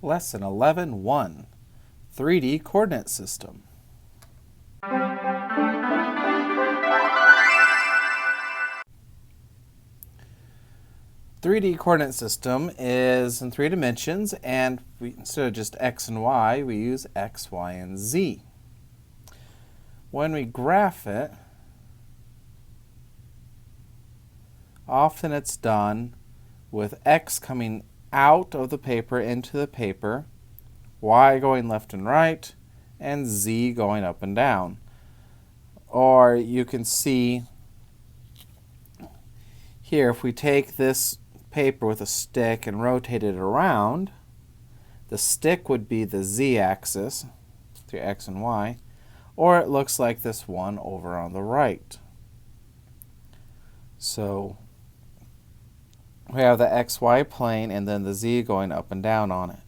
Lesson 11-1, 3D coordinate system. Three-D coordinate system is in 3 dimensions, and instead of just x and y, we use x, y, and z. When we graph it, often it's done with x coming out of the paper into the paper, y going left and right, and z going up and down. Or you can see here, if we take this paper with a stick and rotate it around, the stick would be the z-axis, through x and y, or it looks like this one over on the right. So we have the xy plane and then the z going up and down on it.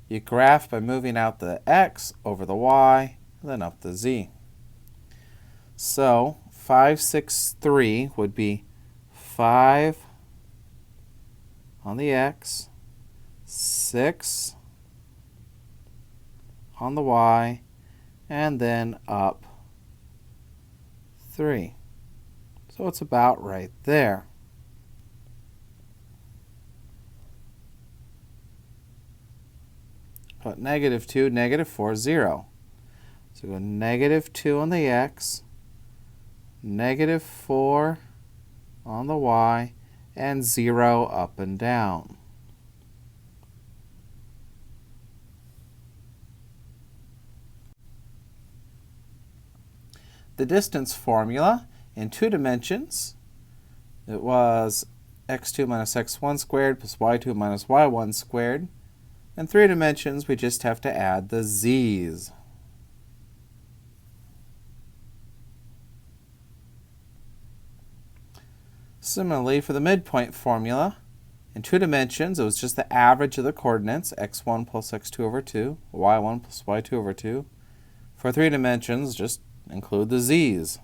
You graph by moving out the x over the y, and then up the z. So 5, 6, 3 would be 5 on the x, 6 on the y, and then up 3. So it's about right there. Put -2, -4, 0. So go -2 on the x, -4 on the y, and 0 up and down. The distance formula in 2 dimensions, it was x2 minus x1 squared plus y2 minus y1 squared. In 3 dimensions, we just have to add the z's. Similarly, for the midpoint formula, in 2 dimensions, it was just the average of the coordinates, x1 plus x2 over 2, y1 plus y2 over 2. For 3 dimensions, just include the z's.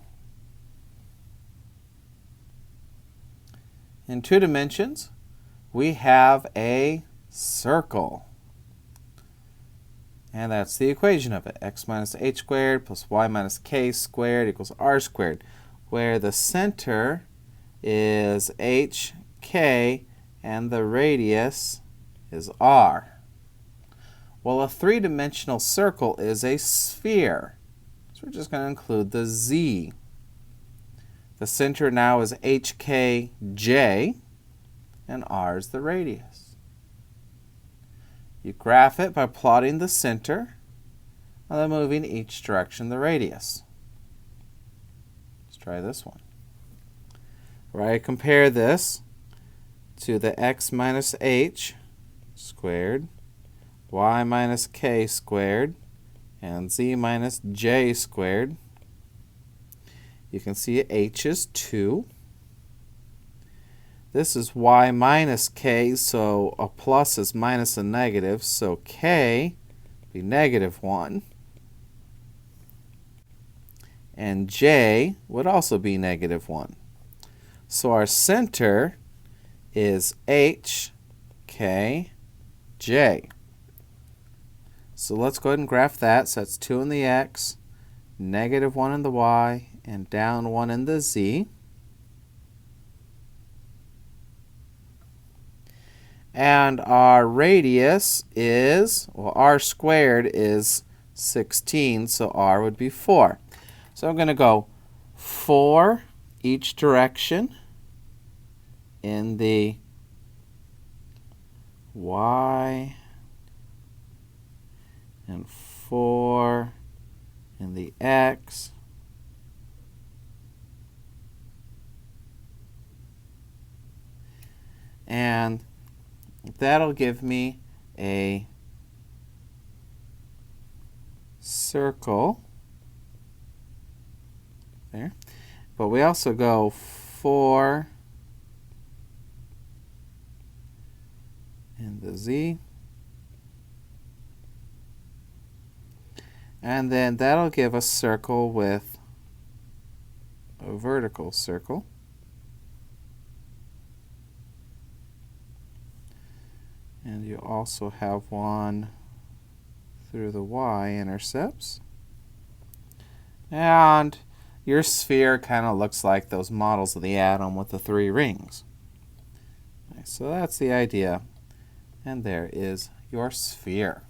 In 2 dimensions, we have a circle. And that's the equation of it. X minus h squared plus y minus k squared equals r squared, where the center is h, k, and the radius is r. Well, a 3-dimensional circle is a sphere. So we're just going to include the z. The center now is hkj, and r is the radius. You graph it by plotting the center and then moving each direction the radius. Let's try this one. Where I compare this to the x minus h squared, y minus k squared, and z minus j squared. You can see h is 2. This is y minus k, so a plus is minus a negative, so k would be -1. And j would also be -1. So our center is h, k, j. So let's go ahead and graph that. So that's 2 in the x, -1 in the y, and down 1 in the z. And our radius is, well, r squared is 16, so r would be 4. So I'm going to go 4 each direction in the y and 4 in the x. And that'll give me a circle there. But we also go 4 in the z. And then that'll give a circle with a vertical circle. And you also have one through the y-intercepts. And your sphere kind of looks like those models of the atom with the 3 rings. So that's the idea. And there is your sphere.